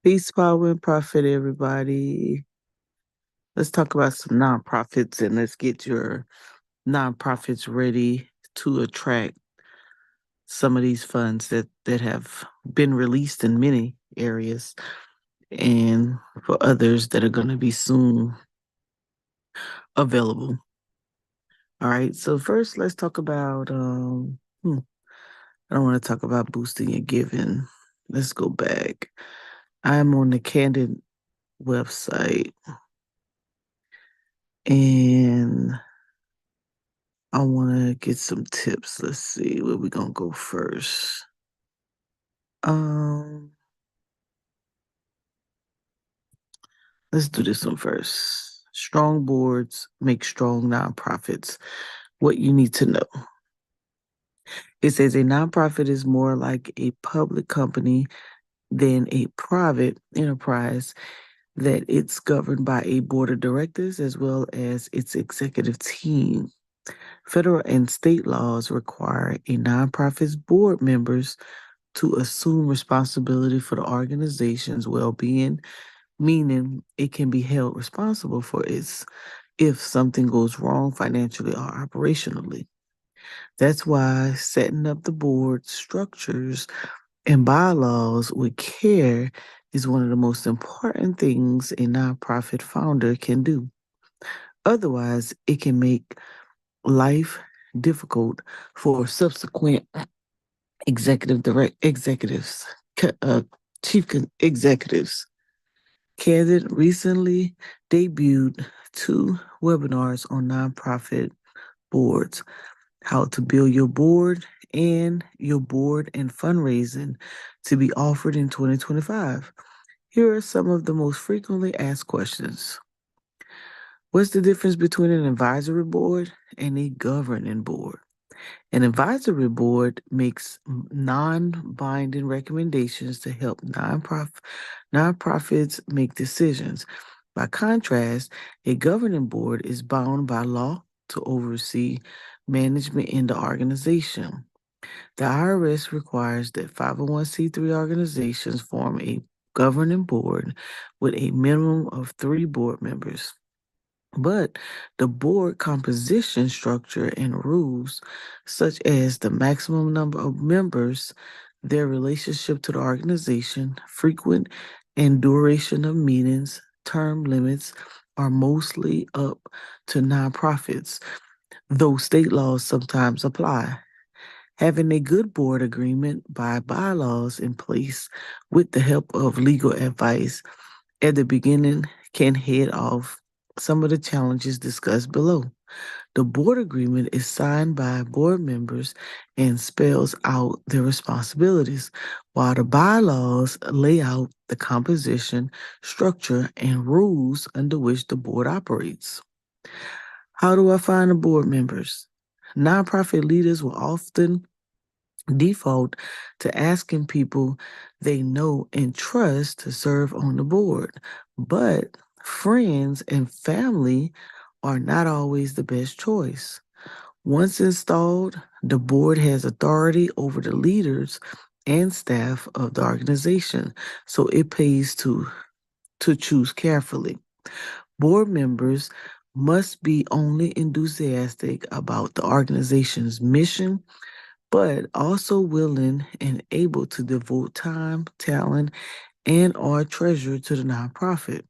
Peace, power, and profit, everybody. Let's talk about some nonprofits and let's get your nonprofits ready to attract some of these funds that have been released in many areas and for others that are going to be soon available. All right, so first let's talk about I don't want to talk about boosting your giving. Let's go back. I'm on the Candid website and I want to get some tips. Let's see where we gonna go first. Um, let's do this one first. Strong boards make strong nonprofits. What you need to know. It says a nonprofit is more like a public company than a private enterprise, that it's governed by a board of directors as well as its executive team. Federal and state laws require a nonprofit's board members to assume responsibility for the organization's well-being, meaning it can be held responsible for its if something goes wrong financially or operationally. That's why setting up the board structures and bylaws with care is one of the most important things a nonprofit founder can do. Otherwise, it can make life difficult for subsequent executives, uh, executives. Candid recently debuted two webinars on nonprofit boards, how to build your board and your board and fundraising to be offered in 2025. Here are some of the most frequently asked questions. What's the difference between an advisory board and a governing board? An advisory board makes non-binding recommendations to help nonprofits make decisions. By contrast, a governing board is bound by law to oversee management in the organization. The IRS requires that 501c3 organizations form a governing board with a minimum of 3 board members. But the board composition structure and rules, such as the maximum number of members, their relationship to the organization, frequent and duration of meetings, term limits, are mostly up to nonprofits, though state laws sometimes apply. Having a good board agreement by bylaws in place with the help of legal advice at the beginning can head off some of the challenges discussed below. The board agreement is signed by board members and spells out their responsibilities, while the bylaws lay out the composition, structure, and rules under which the board operates. How do I find the board members? Nonprofit leaders will often default to asking people they know and trust to serve on the board. But friends and family are not always the best choice. Once installed, the board has authority over the leaders and staff of the organization, so it pays to choose carefully. Board members must be only enthusiastic about the organization's mission but also willing and able to devote time, talent, and or treasure to the nonprofit.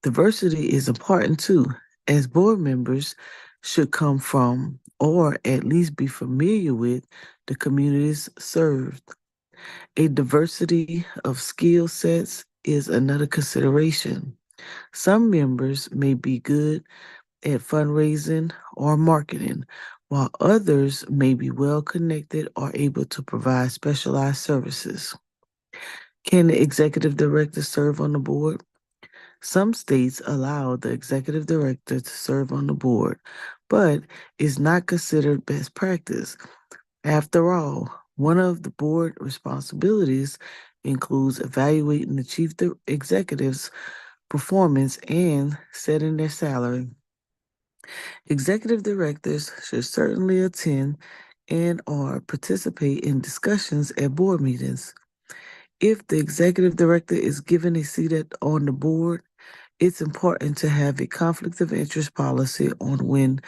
Diversity is important too, as board members should come from or at least be familiar with the communities served. A diversity of skill sets is another consideration. Some members may be good at fundraising or marketing, while others may be well connected or able to provide specialized services. Can the executive director serve on the board? Some states allow the executive director to serve on the board, but it's not considered best practice. After all, one of the board responsibilities includes evaluating the executive's performance and setting their salary. Executive directors should certainly attend and or participate in discussions at board meetings. If the executive director is given a seat on the board, it's important to have a conflict of interest policy on when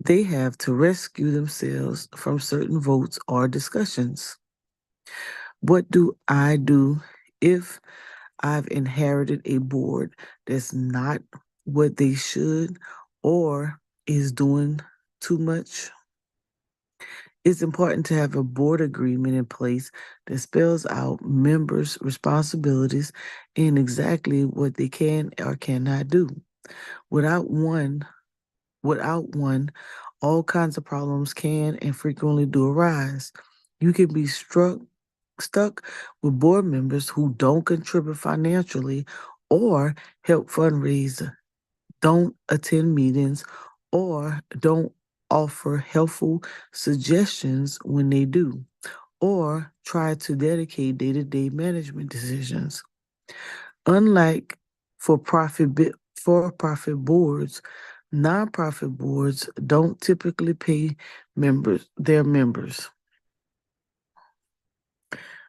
they have to rescue themselves from certain votes or discussions. What do I do if I've inherited a board that's not what they should or is doing too much? It's important to have a board agreement in place that spells out members' responsibilities and exactly what they can or cannot do. Without one, without one, all kinds of problems can and frequently do arise. You can be stuck with board members who don't contribute financially or help fundraise, don't attend meetings, or don't offer helpful suggestions when they do, or try to dedicate day-to-day management decisions. Unlike for-profit boards, nonprofit boards don't typically pay their members.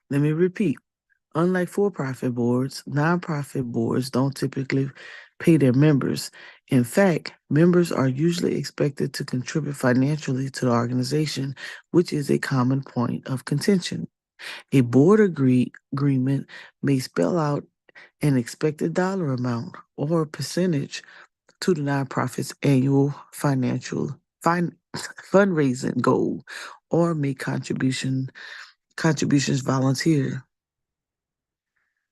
Let me repeat. Unlike for-profit boards, nonprofit boards don't typically pay their members. In fact, members are usually expected to contribute financially to the organization, which is a common point of contention. A board agreement may spell out an expected dollar amount or percentage to the nonprofit's annual fundraising goal or make contributions volunteer.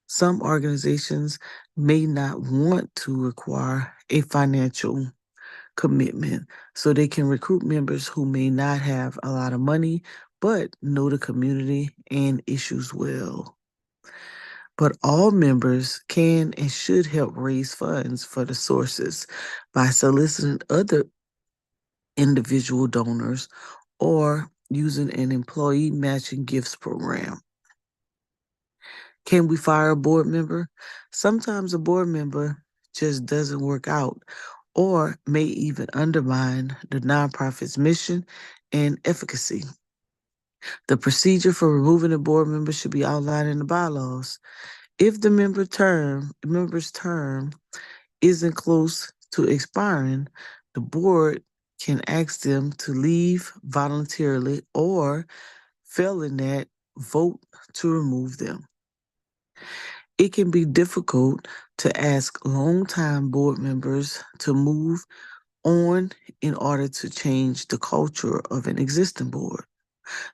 Some organizations may not want to require a financial commitment, so they can recruit members who may not have a lot of money but know the community and issues well. But all members can and should help raise funds for the sources by soliciting other individual donors or using an employee matching gifts program. Can we fire a board member? Sometimes a board member just doesn't work out or may even undermine the nonprofit's mission and efficacy. The procedure for removing a board member should be outlined in the bylaws. If the member's term isn't close to expiring, the board can ask them to leave voluntarily or, failing that, vote to remove them. It can be difficult to ask longtime board members to move on in order to change the culture of an existing board.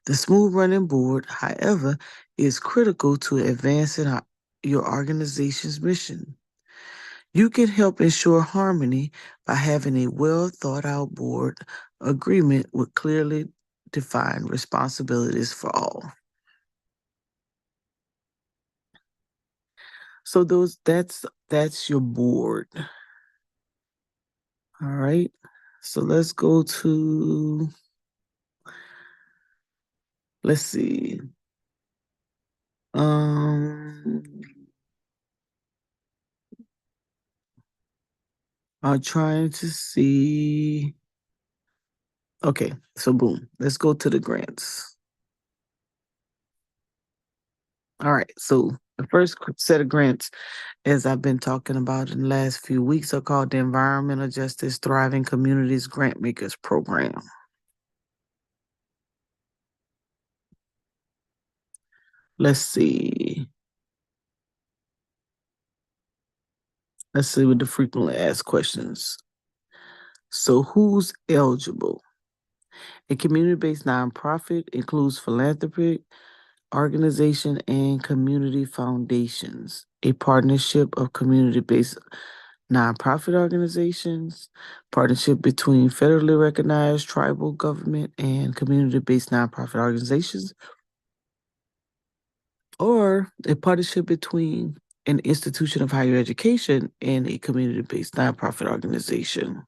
The smooth running board, however, is critical to advancing your organization's mission. You can help ensure harmony by having a well thought out board agreement with clearly defined responsibilities for all. So that's your board. All right. So let's go to, let's see. Um, I'm trying to see. Okay, so boom. Let's go to the grants. All right. So the first set of grants, as I've been talking about in the last few weeks, are called the Environmental Justice Thriving Communities Grant Makers Program. Let's see. Let's see with the frequently asked questions. So who's eligible? A community-based nonprofit includes philanthropic organization and community foundations, a partnership of community-based nonprofit organizations, partnership between federally recognized tribal government and community-based nonprofit organizations, or a partnership between an institution of higher education and a community-based nonprofit organization.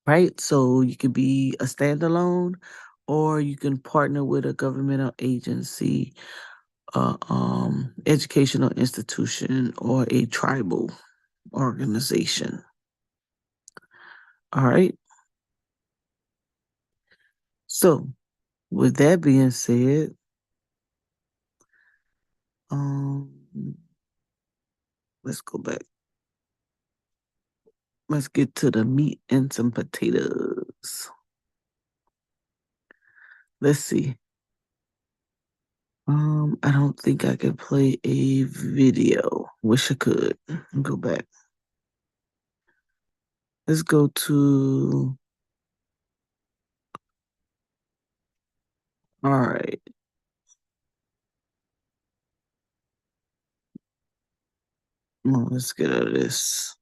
Right? So you could be a standalone, or you can partner with a governmental agency, educational institution, or a tribal organization. All right. So with that being said, let's go back. Let's get to the meat and some potatoes. Let's see. I don't think I can play a video. Wish I could. Go back. Let's go to. All right. Let's get out of this.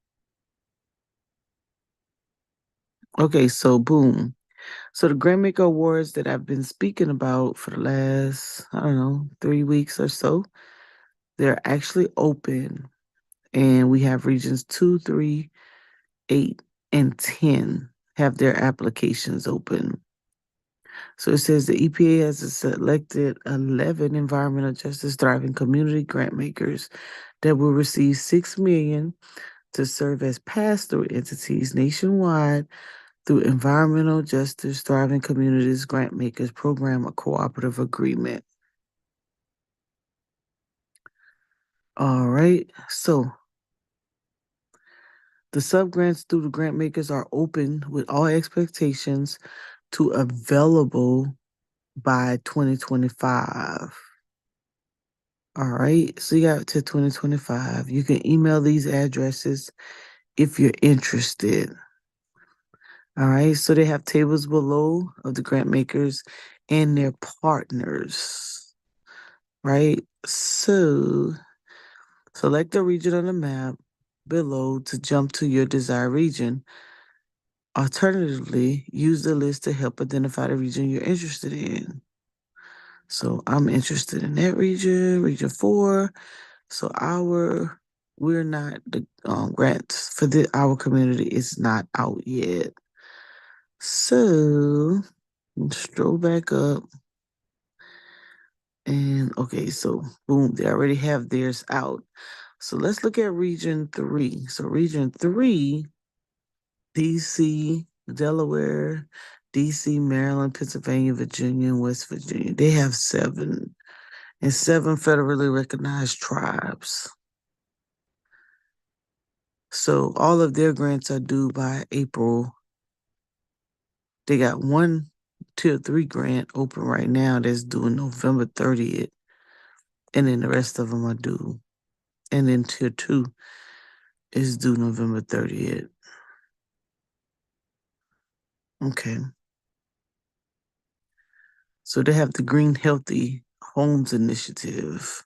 Okay, so boom. So the Grantmaker Awards that I've been speaking about for the last, I don't know, 3 weeks or so, they're actually open. And we have regions 2, 3, 8, and 10 have their applications open. So it says the EPA has selected 11 environmental justice thriving community grant makers that will receive $6 million to serve as pass-through entities nationwide through Environmental Justice Thriving Communities Grant Makers Program, a cooperative agreement. All right, so the subgrants through the grant makers are open with all expectations to available by 2025. All right, so you got to 2025. You can email these addresses if you're interested. All right, so they have tables below of the grant makers and their partners. Right, so select a region on the map below to jump to your desired region. Alternatively, use the list to help identify the region you're interested in. So I'm interested in that region, region 4. So we're not the grants for our community is not out yet. So scroll back up and okay, so boom, they already have theirs out. So let's look at region 3. So region 3, DC, Delaware, DC, Maryland, Pennsylvania, Virginia, and West Virginia. They have 7 and 7 federally recognized tribes. So all of their grants are due by April. They got one Tier 3 grant open right now that's due November 30th. And then the rest of them are due. And then Tier 2 is due November 30th. Okay. So they have the Green Healthy Homes Initiative.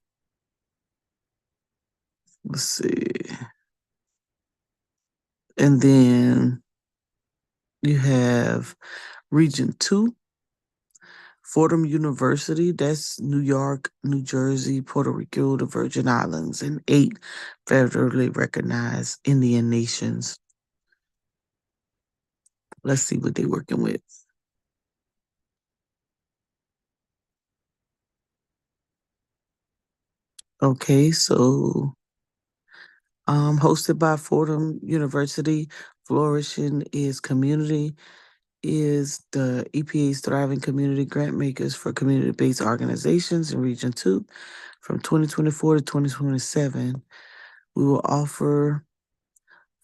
Let's see. And then you have Region 2, Fordham University. That's New York, New Jersey, Puerto Rico, the Virgin Islands, and 8 federally recognized Indian nations. Let's see what they're working with. Okay, so hosted by Fordham University, Flourishing is Community is the EPA's Thriving Community Grant Makers for Community-Based Organizations in Region 2 from 2024 to 2027. We will offer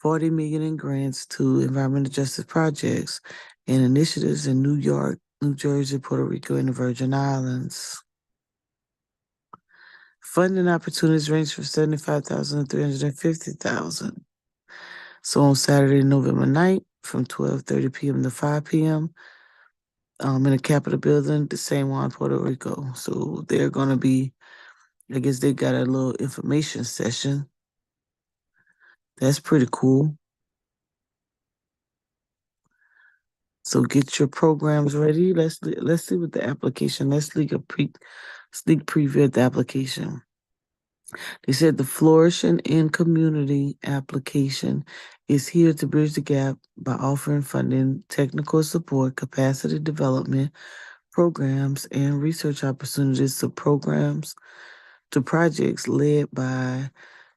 $40 million in grants to environmental justice projects and initiatives in New York, New Jersey, Puerto Rico, and the Virgin Islands. Funding opportunities range from $75,000 to $350,000. So on Saturday, November 9th, from 12:30 p.m. to 5 p.m., in the Capitol building, the same one in Puerto Rico. So they're going to be, I guess they got a little information session. That's pretty cool. So get your programs ready. Let's see what the application. Let's sneak preview of the application. They said the Flourishing in Community application is here to bridge the gap by offering funding, technical support, capacity development, programs, and research opportunities to projects led by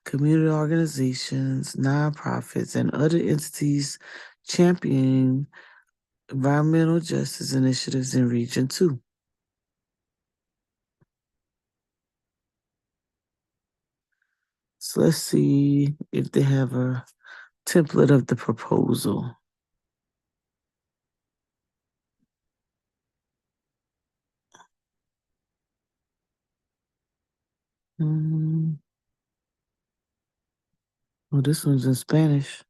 community organizations, nonprofits, and other entities championing environmental justice initiatives in Region 2. So let's see if they have a template of the proposal. Mm. Oh, this one's in Spanish.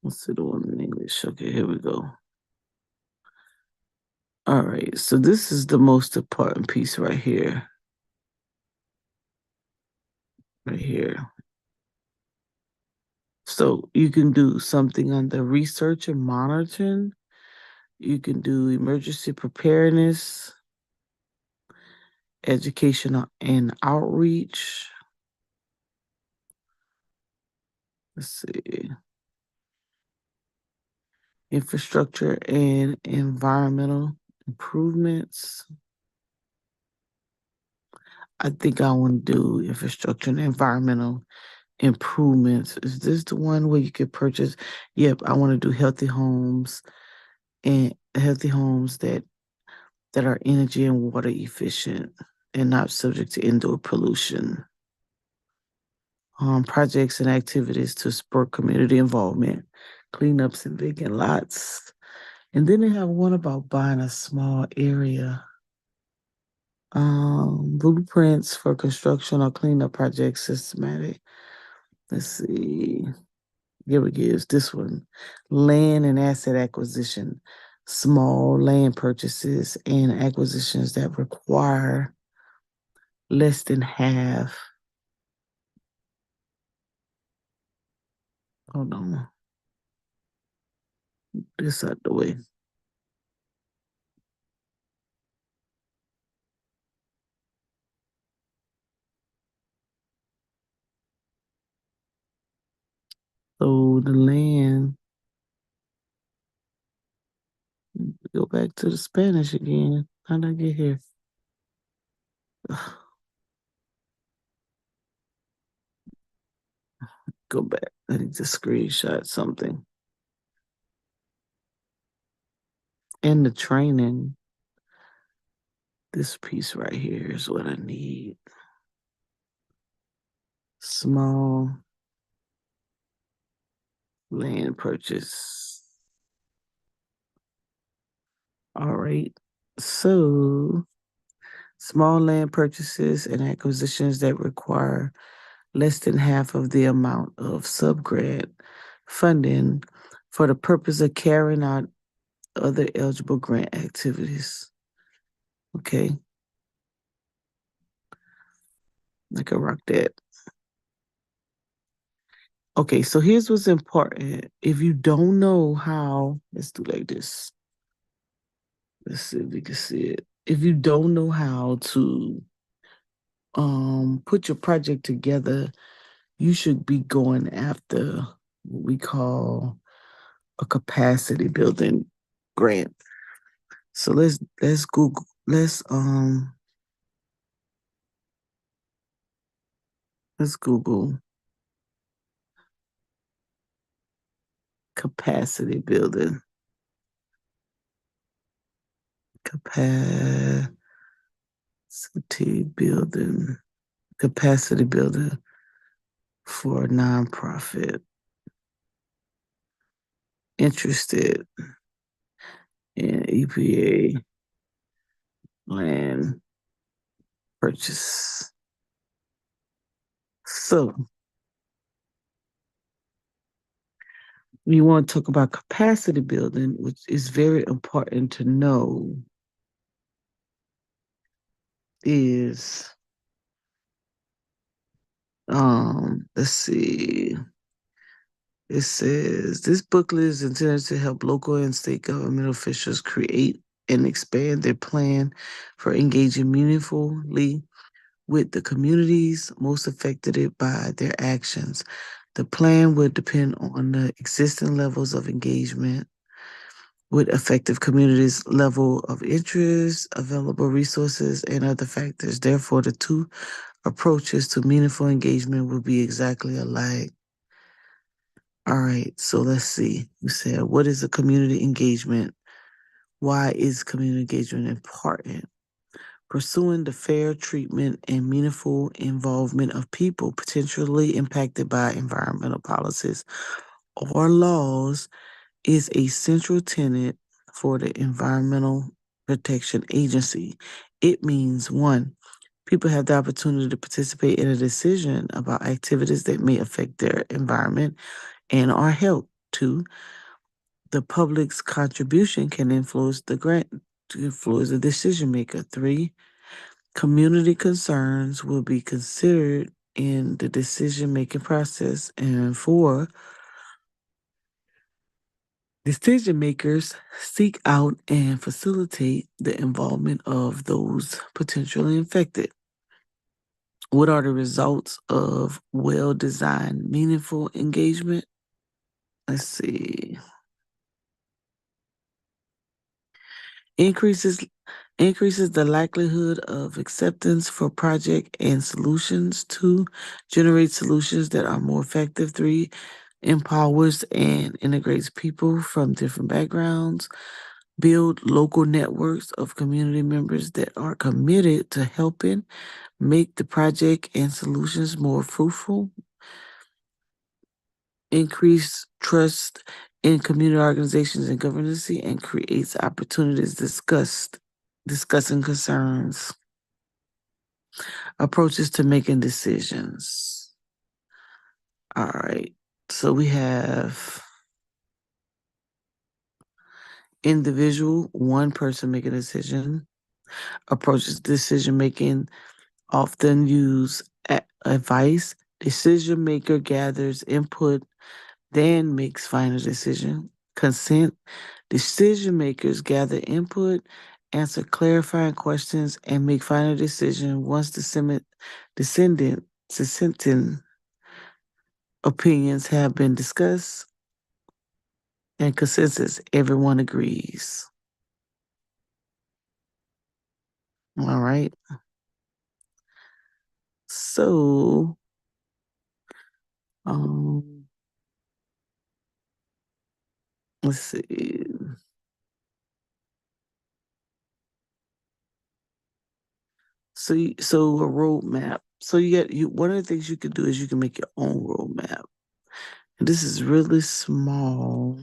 Let's see the one in English. Okay, here we go. All right, so this is the most important piece right here. Right here. So you can do something on the research and monitoring. You can do emergency preparedness, educational and outreach. Let's see. Infrastructure and environmental improvements. I think I want to do infrastructure and environmental improvements. Is this the one where you could purchase? Yep, I want to do healthy homes and healthy homes that are energy and water efficient and not subject to indoor pollution. Projects and activities to spur community involvement, cleanups and vacant lots. And then they have one about buying a small area. Blueprints for construction or cleanup projects systematic. Let's see. Here it is. This one. Land and asset acquisition. Small land purchases and acquisitions that require less than half. Hold on. This out the way. So the land, go back to the Spanish again. How'd I get here? Go back. I need to screenshot something. And the training. This piece right here is what I need. Small land purchase. All right. So, small land purchases and acquisitions that require less than half of the amount of subgrant funding for the purpose of carrying out other eligible grant activities. Okay. I can rock that. Okay, so here's what's important. If you don't know how, let's do like this. Let's see if we can see it. If you don't know how to put your project together, you should be going after what we call a capacity building grant. So let's Google let's Google capacity building. Capacity building. Capacity building for a nonprofit interested in EPA land purchase. So we want to talk about capacity building, which is very important to know, is let's see. It says this booklet is intended to help local and state government officials create and expand their plan for engaging meaningfully with the communities most affected by their actions. The plan would depend on the existing levels of engagement with effective communities, level of interest, available resources, and other factors. Therefore, the two approaches to meaningful engagement will be exactly alike. All right, so let's see. You said, what is a community engagement? Why is community engagement important? pursuing the fair treatment and meaningful involvement of people potentially impacted by environmental policies or laws is a central tenet for the Environmental Protection Agency. It means one, people have the opportunity to participate in a decision about activities that may affect their environment and our health. Two, the public's contribution can influence the grant to influence the decision maker. Three, community concerns will be considered in the decision making process. And four, decision makers seek out and facilitate the involvement of those potentially infected. What are the results of well designed, meaningful engagement? Let's see. Increases increases the likelihood of acceptance for project and solutions. Two, generate solutions that are more effective. Three, empowers and integrates people from different backgrounds. Build local networks of community members that are committed to helping make the project and solutions more fruitful. Increase trust in community organizations and governance and creates opportunities discussing concerns, approaches to making decisions. All right. So we have individual, one person making a decision, approaches decision making, often use advice. Decision maker gathers input, then makes final decision. Consent. Decision makers gather input, answer clarifying questions, and make final decision once dissenting opinions have been discussed and consensus. Everyone agrees. All right. So, um, let's see. So a roadmap. So you one of the things you can do is you can make your own roadmap. And this is really small.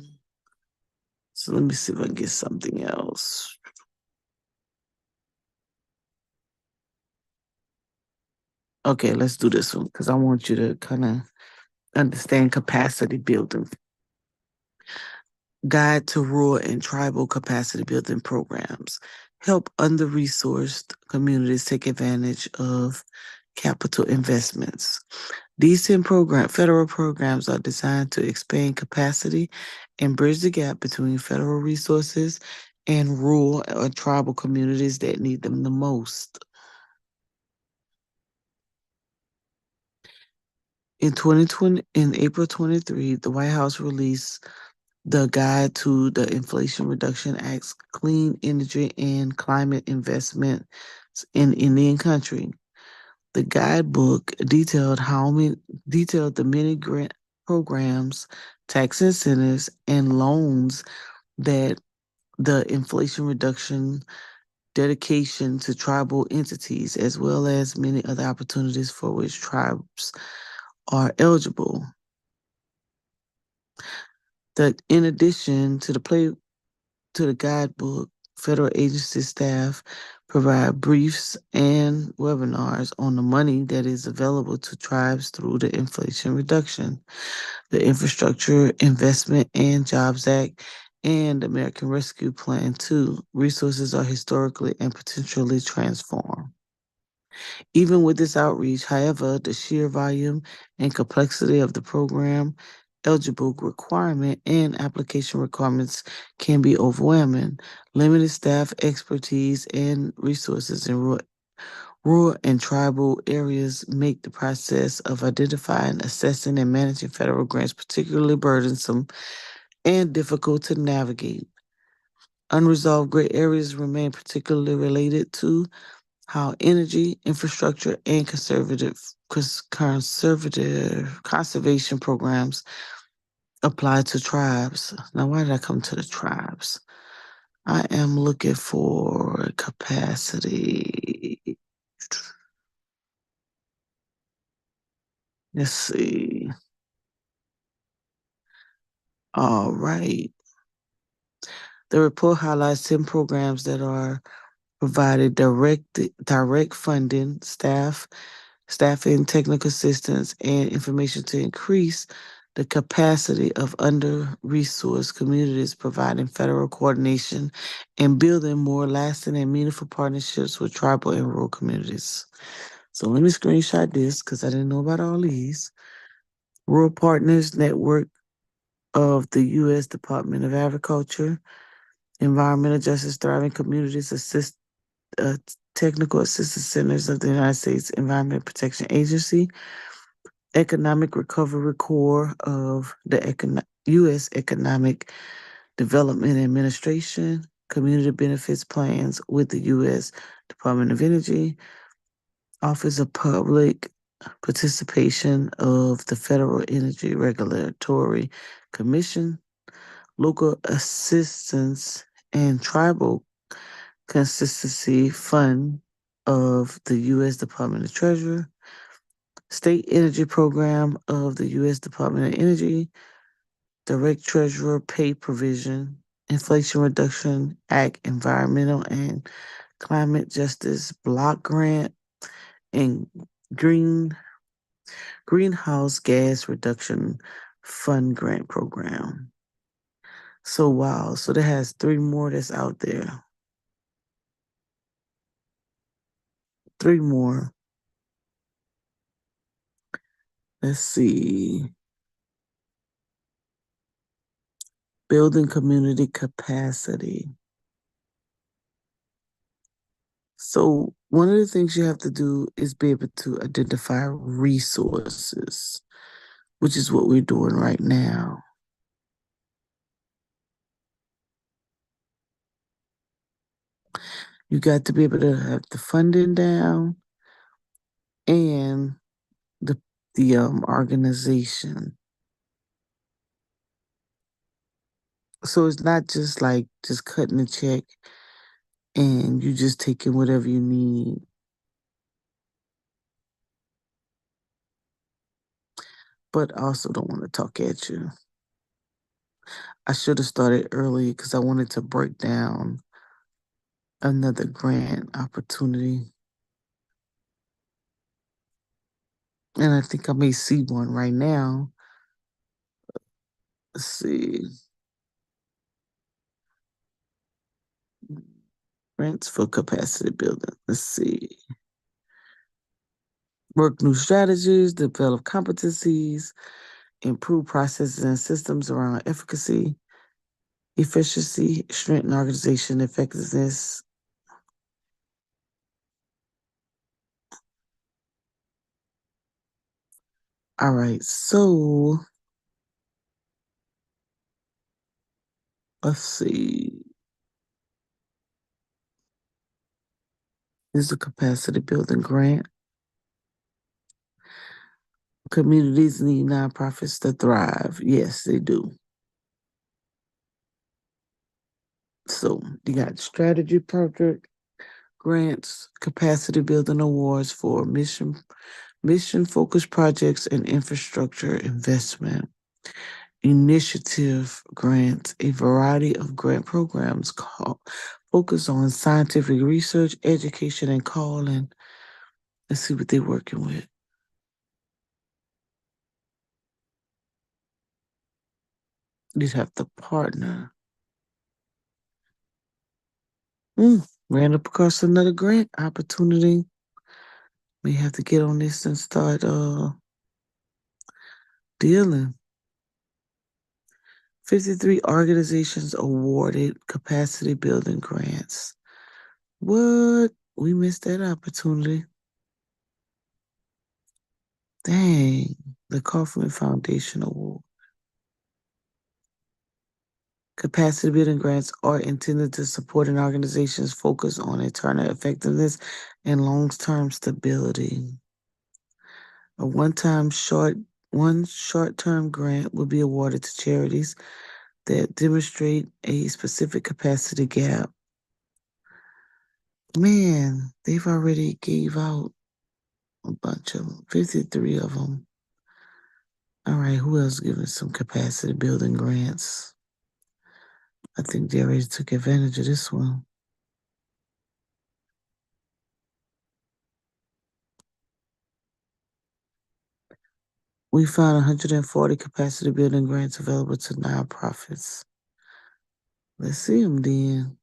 So let me see if I can get something else. Okay, let's do this one because I want you to kind of understand capacity building. Guide to rural and tribal capacity building programs. Help under-resourced communities take advantage of capital investments. These 10 federal programs are designed to expand capacity and bridge the gap between federal resources and rural or tribal communities that need them the most. In April 23, the White House released the guide to the Inflation Reduction Act's clean energy and climate investments in Indian country. The guidebook detailed the many grant programs, tax incentives, and loans that the Inflation Reduction dedication to tribal entities, as well as many other opportunities for which tribes are eligible. That in addition to the guidebook, federal agency staff provide briefs and webinars on the money that is available to tribes through the Inflation Reduction, the Infrastructure Investment and Jobs Act, and American Rescue Plan 2. Resources are historically and potentially transformed. Even with this outreach, however, the sheer volume and complexity of the program, eligible requirement, and application requirements can be overwhelming. Limited staff expertise and resources in rural and tribal areas make the process of identifying, assessing, and managing federal grants particularly burdensome and difficult to navigate. Unresolved gray areas remain particularly related to how energy, infrastructure, and conservation programs apply to tribes. Now, why did I come to the tribes? I am looking for capacity. Let's see. All right. The report highlights 10 programs that are provided direct funding, staffing, technical assistance, and information to increase the capacity of under-resourced communities, providing federal coordination and building more lasting and meaningful partnerships with tribal and rural communities. So let me screenshot this because I didn't know about all these. Rural Partners Network of the U.S. Department of Agriculture, Environmental Justice Thriving Communities uh, Technical Assistance Centers of the United States Environment Protection Agency, Economic Recovery Corps of the U.S. Economic Development Administration, Community Benefits Plans with the U.S. Department of Energy, Office of Public Participation of the Federal Energy Regulatory Commission, Local Assistance and Tribal Consistency Fund of the U.S. Department of Treasury, State Energy Program of the U.S. Department of Energy, Direct Treasurer Pay Provision, Inflation Reduction Act, Environmental and Climate Justice Block Grant, and Green Greenhouse Gas Reduction Fund Grant Program. So wow, so that has three more that's out there. Three more. Let's see. Building community capacity. So one of the things you have to do is be able to identify resources, which is what we're doing right now. You got to be able to have the funding down and the organization. So it's not just like just cutting a check and you just taking whatever you need. But I also don't want to talk at you. I should have started early because I wanted to break down another grant opportunity. And I think I may see one right now. Let's see. Grants for capacity building. Let's see. Work new strategies, develop competencies, improve processes and systems around efficacy, efficiency, strengthen organization effectiveness. All right, so let's see. This is a capacity building grant. Communities need nonprofits to thrive. Yes, they do. So you got strategy project grants, capacity building awards for mission focused projects and infrastructure investment. Initiative grants, a variety of grant programs focus on scientific research, education, and calling. Let's see what they're working with. You have to partner. Ran up across another grant opportunity. We have to get on this and start dealing. 53 organizations awarded capacity building grants. What? We missed that opportunity. Dang. The Kaufman Foundation Award. Capacity building grants are intended to support an organization's focus on internal effectiveness and long-term stability. A one short-term grant will be awarded to charities that demonstrate a specific capacity gap. Man, they've already gave out a bunch of them, 53 of them. All right, who else giving some capacity building grants? I think they already took advantage of this one. We found 140 capacity building grants available to nonprofits. Let's see them then.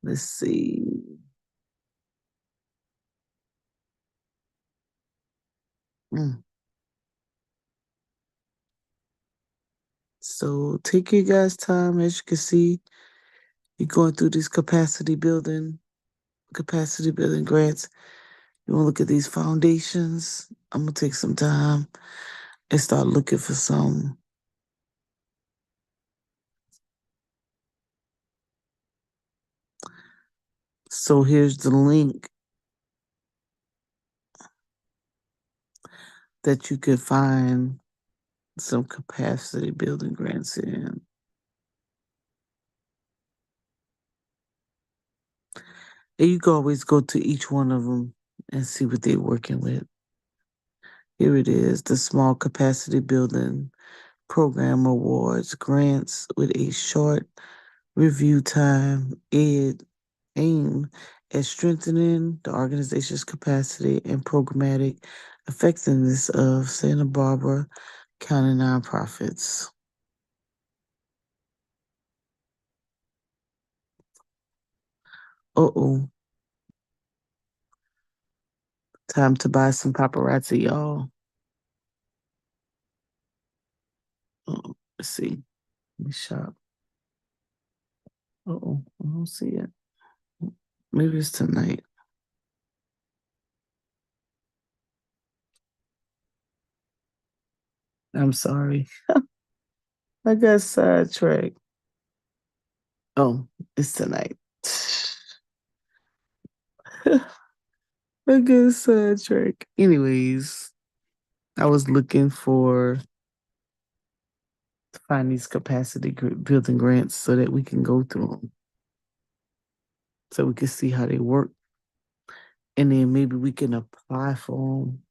Let's see. Mm. So take your guys' time. As you can see, you're going through these capacity building grants. You want to look at these foundations. I'm gonna take some time and start looking for some. So here's the link that you can find some capacity building grants in. And you can always go to each one of them and see what they're working with. Here it is, the Small Capacity Building Program Awards grants with a short review time aim at strengthening the organization's capacity and programmatic effectiveness of Santa Barbara County nonprofits. Uh-oh. Time to buy some paparazzi, y'all. Let's see. Let me shop. Uh-oh. I don't see it. Maybe it's tonight. I'm sorry. I got sidetracked. Oh, it's tonight. I got sidetracked. Anyways, I was looking for to find these building grants so that we can go through them, so we can see how they work, and then maybe we can apply for them